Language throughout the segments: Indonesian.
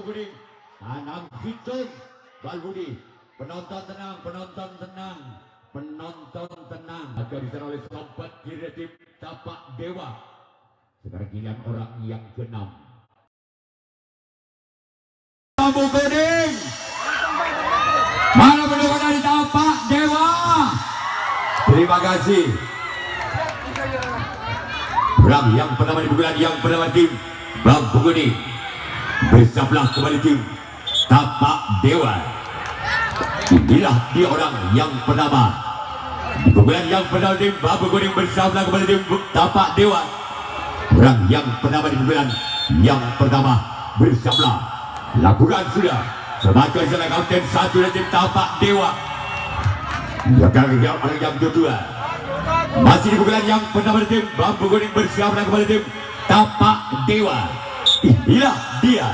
kuning. Anang hitung Balbudi. Penonton tenang, penonton tenang, penonton tenang. Akan diserang oleh sobat kiri tim Tapak Dewa. Sekarang giliran orang yang keenam. Bambu kuning. Mana penonton dari Tapak Dewa? Terima kasih. Orang yang pertama di bulan yang pertama tim Bambu Kuning. Bersebelah kembali tim Tapak Dewa. Inilah dia orang yang pertama di bulan yang pertama tim Bambu Kuning bersebelah kembali tim Tapak Dewa. Orang yang pertama di bulan yang pertama bersebelah. Lakukan sudah sebagai salah kapten satu dari tim Tapak Dewa. Yang orang yang kedua masih di bulan yang pertama tim Bambu Kuning bersebelah kembali tim Tapak Dewa. Inilah dia.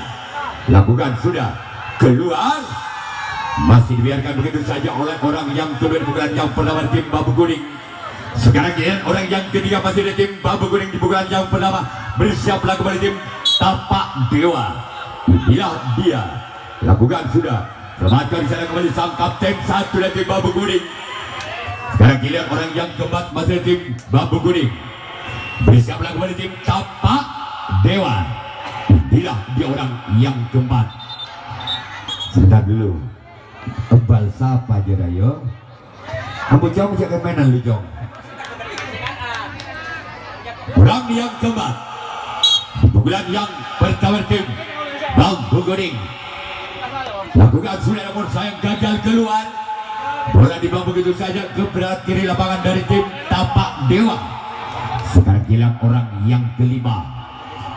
Lakukan sudah keluar. Masih dibiarkan begitu saja oleh orang yang kedua di bulan yang pertama tim Bambu Kuning. Sekarang orang yang ketiga masih di tim Bambu Kuning di bulan yang pertama bersiaplah kembali tim Tapak Dewa. Inilah dia. Lakukan sudah. Selamatkan di sana kembali sang kapten satu dari tim Bambu Kuning. Sekarang giliran orang yang keempat masih tim Bambu Kuning. Bersiaplah kembali tim Tapak Dewa. Inilah dia orang yang keempat. Sebentar dulu. Tebal siapa aja Rayo? Kamu jauh jaga mainan lu jong. Orang yang keempat di bulan yang pertama tim Bambu Kuning. Lakukan sudah namun sayang gagal keluar. Bola dibawa begitu saja ke berat kiri lapangan dari tim Tapak Dewa. Sekarang giliran orang yang kelima.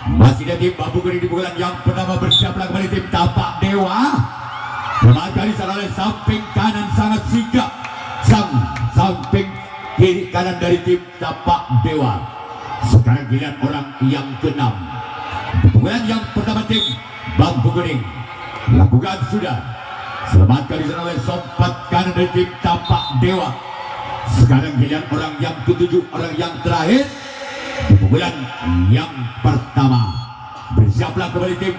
Masih ada tim Bambu Kuning di bulan yang pertama bersiaplah kembali tim Tapak Dewa. Selamatkan disana oleh samping kanan sangat sigap. Samping kiri kanan dari tim Tapak Dewa. Sekarang giliran orang yang keenam. Di bulan yang pertama tim Bambu Kuning. Lakukan sudah. Selamatkan disana oleh sobat kanan dari tim Tapak Dewa. Sekarang giliran orang yang ketujuh, orang yang terakhir di bulan yang pertama. Bersiaplah kembali tim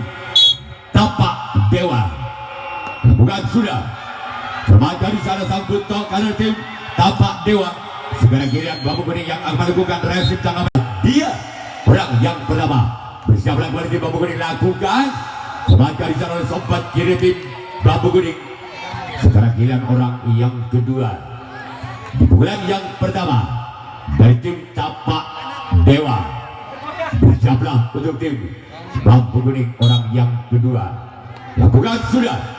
Tapak Dewa. Lakukan sudah. Selamatkan disana sang butok kanan tim Tapak Dewa. Sekarang giliran Bambu Kuning yang akan melakukan resip tanggapan. Dia orang yang pertama. Bersiaplah kembali tim Bambu Kuning. Lakukan. Selamatkan disana oleh sobat kiri tim Bambu Kuning. Sekarang giliran orang yang kedua di bulan yang pertama dari tim Tapak Dewa. Bersiaplah untuk tim Bambu Kuning orang yang kedua. Lakukan sudah.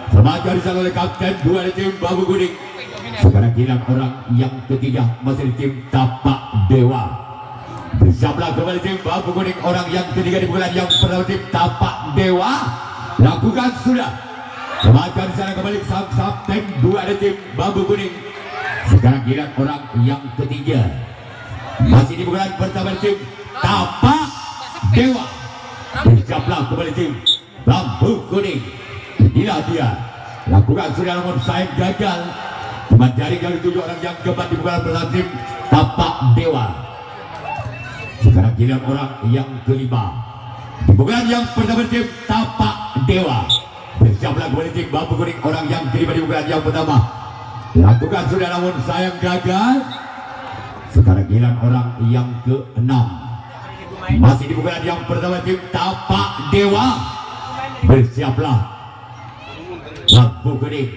Selamatkan disana oleh kapten dua dari tim Bambu Kuning. Sekarang giliran orang yang ketiga masih di tim Tapak Dewa. Bersiaplah kembali tim Bambu Kuning orang yang ketiga di bulan yang pertama tim Tapak Dewa. Lakukan sudah. Selamatkan disana kembali sang kapten dua dari tim Bambu Kuning. Sekarang giliran orang yang ketiga masih di bulan pertama tim Tapak Dewa. Bersiaplah kembali tim Bambu Kuning. Inilah dia. Lakukan sudah namun sayang gagal. Cuma dari kali tujuh orang yang keempat di bulan pertama tim Tapak Dewa. Sekarang giliran orang yang kelima di bulan yang pertama tim Tapak Dewa. Bersiaplah kembali tim Bambu Kuning orang yang kelima di bulan yang pertama. Lakukan sudah namun sayang gagal. Sekarang giliran orang yang keenam masih di bulan yang pertama tim Tapak Dewa. Bersiaplah Bambu Kuning.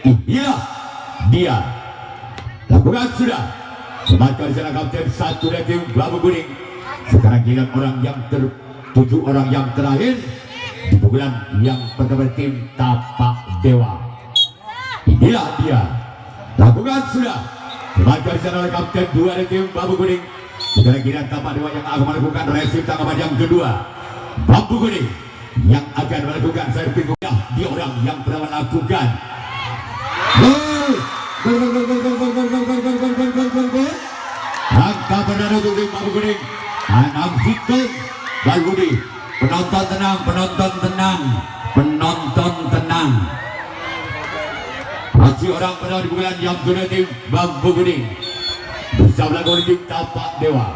Inilah dia. Lakukan sudah. Selamatkan disana kapten satu dari tim Bambu Kuning. Sekarang giliran orang yang tujuh orang yang terakhir di bulan yang pertama tim Tapak Dewa. Inilah dia. Lakukan sudah. Selamatkan disana oleh kapten dua dari tim Bambu Kuning. Sekarang giliran Tapak Dewa yang akan melakukan resip tanggapan yang kedua. Bambu Kuning yang akan melakukan serving. Dia orang yang pertama lakukan. Angka benar untuk tim Bambu Kuning. Anam hitung Balbudi. Penonton tenang, penonton tenang, penonton tenang. Masih orang pertama di bulan yang kedua tim Bambu Kuning. Bersama lagu tim Tapak Dewa.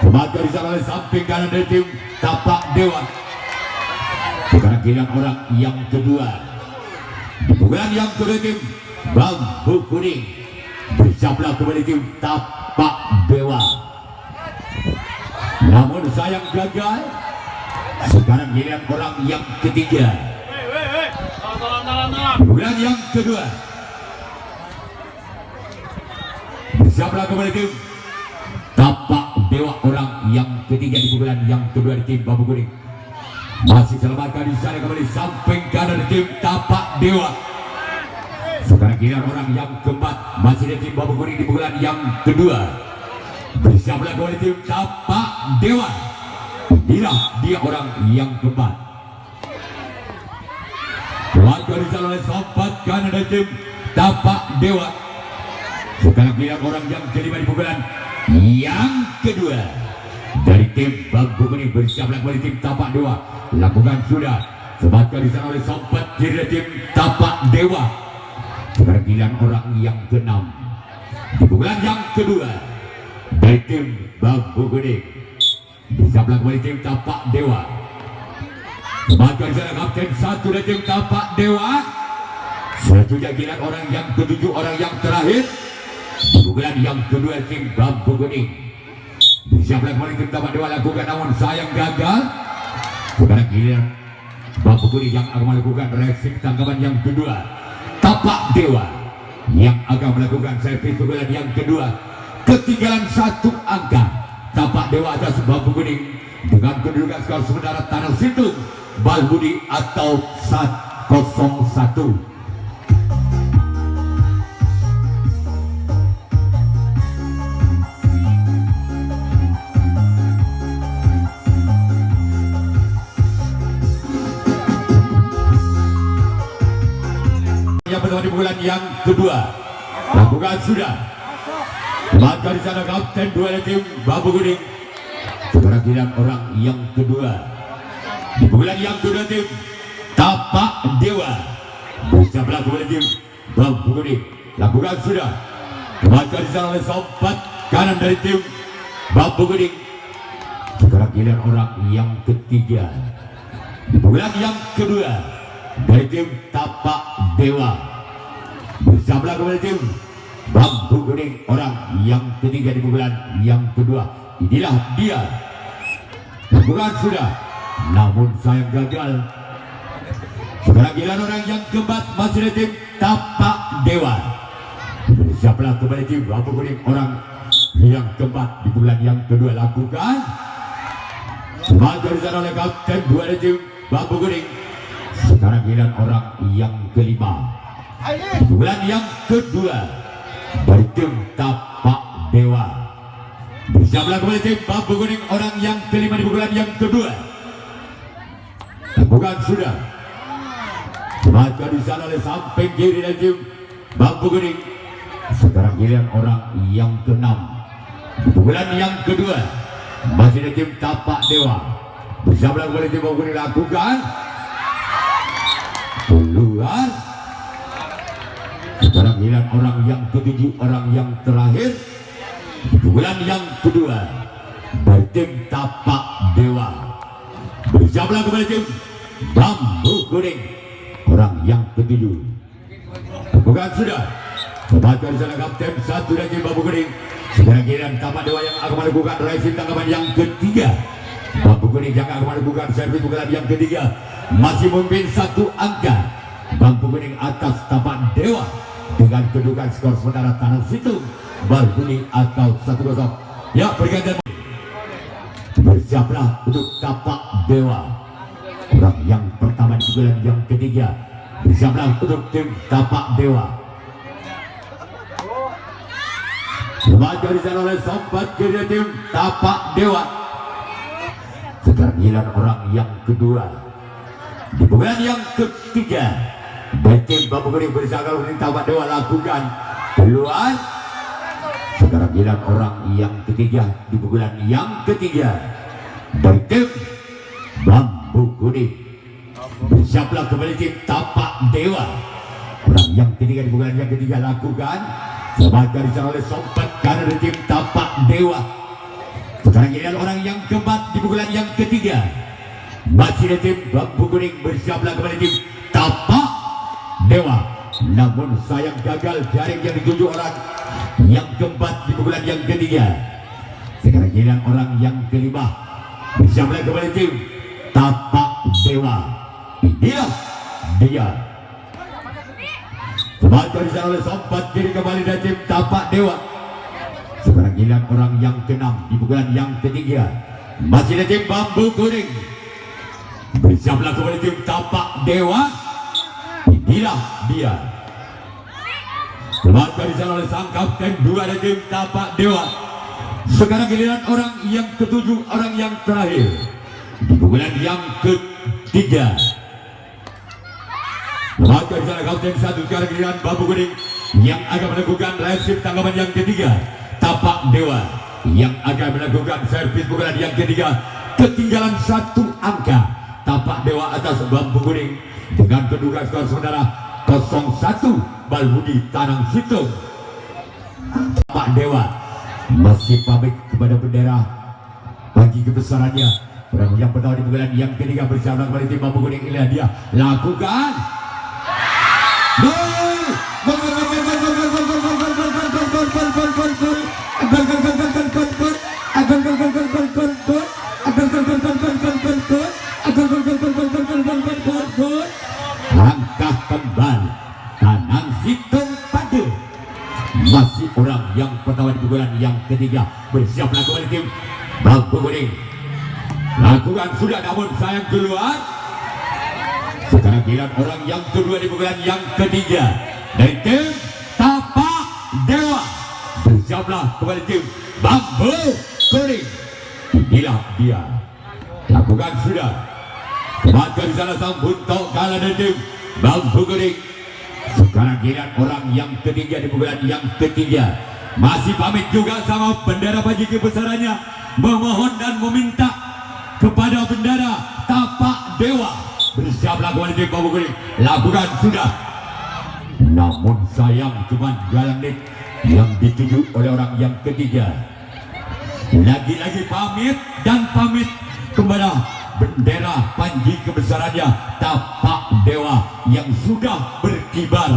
Selamatkan disana oleh samping kanan dari tim Tapak Dewa. Sekarang giliran orang yang kedua. Di pukulan yang kedua tim Bambu Kuning. Bersiaplah kembali tim Tapak Dewa. Namun sayang gagal. Sekarang giliran orang yang ketiga. Bulan yang kedua. Bersiaplah kembali tim Tapak Dewa, orang yang ketiga di bulan yang kedua di tim Bambu Kuning. Masih selamatkan di sana kembali samping kanan tim Tapak Dewa. Sekarang giliran orang yang keempat, masih di tim Bambu Kuning di bulan yang kedua. Bersiaplah kembali tim Tapak Dewa. Dia orang yang keempat. Selamatkan di sana oleh sahabat kanan dari tim Tapak Dewa. Sekarang giliran orang yang kelima di bulan yang kedua dari tim Bambu Kuning. Bersiaplah kembali tim Tapak Dewa. Lakukan sudah. Selamatkan di sana oleh sahabat kiri tim Tapak Dewa. Sekarang giliran orang yang keenam di bulan yang kedua dari tim Bambu Kuning. Bersiaplah kembali tim Tapak Dewa. Selamatkan di sana kapten satu dari tim Tapak Dewa. Selanjutnya giliran orang yang ketujuh, orang yang terakhir di bulan yang kedua tim Bambu Kuning. Bersiaplah kembali tim Tapak Dewa lakukan, namun sayang gagal. Sekarang giliran Bambu Kuning yang akan melakukan reaksi tangkapan yang kedua. Tapak Dewa yang akan melakukan servis pukulan yang kedua. Ketinggalan satu angka. Tapak Dewa atas Bambu Kuning dengan kedudukan skor sementara Tanah Situng Balbudi atau 1-0. Yang pertama di bulan yang kedua lakukan sudah. Maka di sana kapten dua dari tim Bambu Kuning. Sekarang giliran orang yang kedua di bulan yang kedua tim Tapak Dewa. Bersiaplah kembali tim Bambu Kuning. Lakukan sudah. Maka di sana oleh sobat kanan dari tim Bambu Kuning. Sekarang giliran orang yang ketiga di bulan yang kedua dari tim Tapak Dewa. Bersiaplah kembali tim Bambu Kuning, orang yang ketiga di bulan yang kedua. Inilah dia. Lakukan sudah, namun sayang gagal. Sekarang giliran orang yang keempat, masih di tim Tapak Dewa. Bersiaplah kembali tim Bambu Kuning, orang yang keempat di bulan yang kedua. Lakukan. Semangat dari sana oleh kapten dua dari tim Bambu Kuning. Sekarang giliran orang yang kelima di bulan yang kedua dari tim Tapak Dewa. Bersiaplah kembali tim Bambu Kuning, orang yang kelima di bulan yang kedua. Lakukan sudah. Semangat di sana oleh samping kiri dari tim Bambu Kuning. Sekarang giliran orang yang keenam di bulan yang kedua, masih di tim Tapak Dewa. Bersiaplah kembali tim Bambu Kuning. Lakukan keluar. Sekarang giliran orang yang ketujuh, orang yang terakhir di bulan yang kedua dari tim Tapak Dewa. Bersiaplah kembali tim Bambu Kuning, orang yang ketujuh. Bukan sudah. Selamatkan sana kapten satu dari tim Bambu Kuning. Sekarang giliran Tapak Dewa yang akan melakukan racing tangkapan yang ketiga. Bambu Kuning yang akan melakukan servis pukulan yang ketiga. Masih memimpin satu angka. Bambu Kuning atas Tapak Dewa dengan kedudukan skor sementara Tanah Situng Balbudi atau 1-0. Ya, pergantian. Bersiaplah untuk Tapak Dewa, orang yang pertama di bulan yang ketiga. Bersiaplah untuk tim Tapak Dewa. Selamat dari sana oleh sobat kiri tim Tapak Dewa. Sekarang giliran orang yang kedua di bulan yang ketiga dari tim Bambu Kuning. Bersiaplah untuk Tapak Dewa. Lakukan keluar. Sekarang giliran orang yang ketiga di bulan yang ketiga dari tim Bambu Kuning. Bersiaplah kembali tim Tapak Dewa, orang yang ketiga di bulan yang ketiga. Lakukan. Selamat dari sana oleh sobat kanan dari tim Tapak Dewa. Sekarang giliran orang yang keempat di bulan yang ketiga Masih ada tim Bambu Kuning bersiaplah kembali tim Tapak Dewa. Namun sayang gagal jaring yang dituju orang yang keempat di pukulan yang ketiga. Sekarang giliran orang yang kelima. Bersiaplah kembali tim Tapak Dewa. Inilah dia. Sebantar di sana oleh sompat kiri kembali dari tim Tapak Dewa. Sekarang giliran orang yang keenam di pukulan yang ketiga. Masih ada tim Bambu Kuning. Bersiaplah kembali tim Tapak Dewa. Inilah dia. Sebantar di sana oleh sang kapten 2 dari tim Tapak Dewa. Sekarang giliran orang yang ketujuh, orang yang terakhir di pukulan yang ketiga. Sebantar di sana kapten 1. Sekarang giliran Bambu Kuning yang akan melakukan resip tanggapan yang ketiga. Tapak Dewa yang akan melakukan servis pukulan yang ketiga. Ketinggalan 1 angka. Tapak Dewa atas Bambu Kuning dengan kedudukan skor saudara 0-1. Balbudi Tanang Situng. Tapak Dewa masih pamit kepada bendera bagi kebesarannya. Orang yang pertama di pukulan yang ketiga bersama kembali tim Bambu Kuning. Inilah dia lakukan. Langkah kembali Tanang Situng Padu. Masih orang yang pertama di pukulan yang ketiga. Bersiaplah kembali tim Bambu Kuning. Lakukan sudah namun sayang keluar. Sekarang giliran orang yang kedua di pukulan yang ketiga dari tim Tapak Dewa. Bersiaplah kembali tim Bambu Kuning. Inilah dia. Lakukan sudah. Sebantar di sana sang buntok kalah dari tim Bambu Kuning. Sekarang giliran orang yang ketiga di pukulan yang ketiga. Masih pamit juga sama bendera bagi kebesarannya. Memohon dan meminta kepada bendera Tapak Dewa. Bersiaplah kembali tim Bambu Kuning. Lakukan sudah. Namun sayang cuma jalan net yang dituju oleh orang yang ketiga. Lagi-lagi pamit dan pamit kepada bendera panji kebesarannya Tapak Dewa yang sudah berkibar.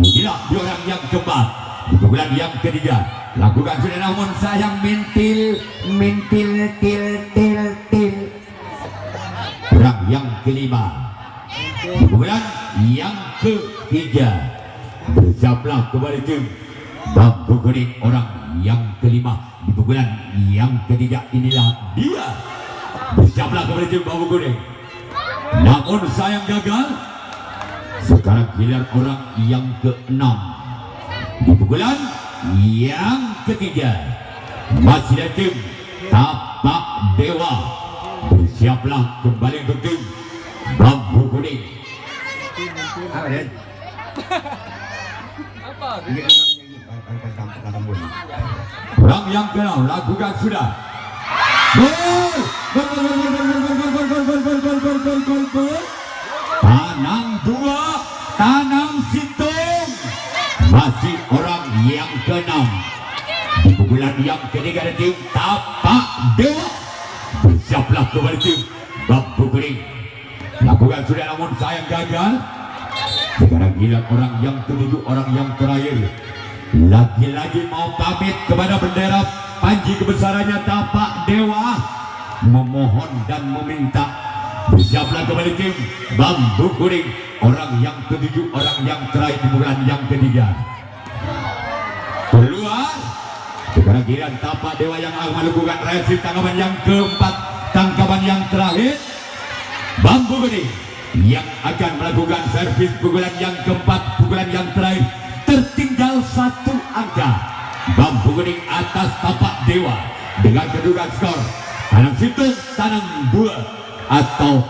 Inilah di orang yang keempat di pukulan yang ketiga. Lakukan sudah namun sayang mentil til. Orang yang kelima di pukulan yang ketiga. Bersiaplah kembali tim Bambu Kuning. Orang yang kelima di pukulan yang ketiga. Inilah dia. Bersiaplah kembali tim Bambu Kuning. Namun sayang gagal. Sekarang giliran orang yang keenam di pukulan yang ketiga. Masih ada tim Tapak Dewa. Bersiaplah kembali untuk tim Bambu Kuning. Apa Dan? Orang yang keenam lakukan sudah. Gol! Tanang 2, Tanang Situng. Masih orang yang keenam di pukulan yang ketiga dari tim Tapak Dewa. Bersiaplah kembali tim Bambu Kuning. Lakukan sudah namun sayang gagal. Sekarang giliran orang yang ketujuh, orang yang terakhir. Lagi-lagi mau pamit kepada bendera panji kebesarannya Tapak Dewa. Memohon dan meminta. Bersiaplah kembali tim Bambu Kuning. Orang yang ketujuh, orang yang terakhir di pukulan yang ketiga. Keluar. Sekarang giliran Tapak Dewa yang akan melakukan resip tangkapan yang keempat. Tangkapan yang terakhir. Bambu Kuning yang akan melakukan servis pukulan yang keempat. Pukulan yang terakhir. Tertinggal 1 angka. Bambu Kuning atas Tapak Dewa dengan kedudukan skor Tanang Situng Tanang 2 atau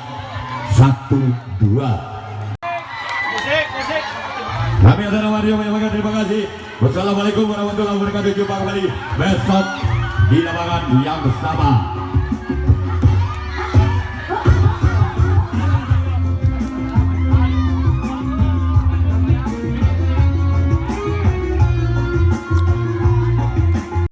1-2. Kami atas nama Rio menyampaikan terima kasih. Wassalamualaikum warahmatullahi wabarakatuh. Jumpa kembali besok di lapangan yang sama.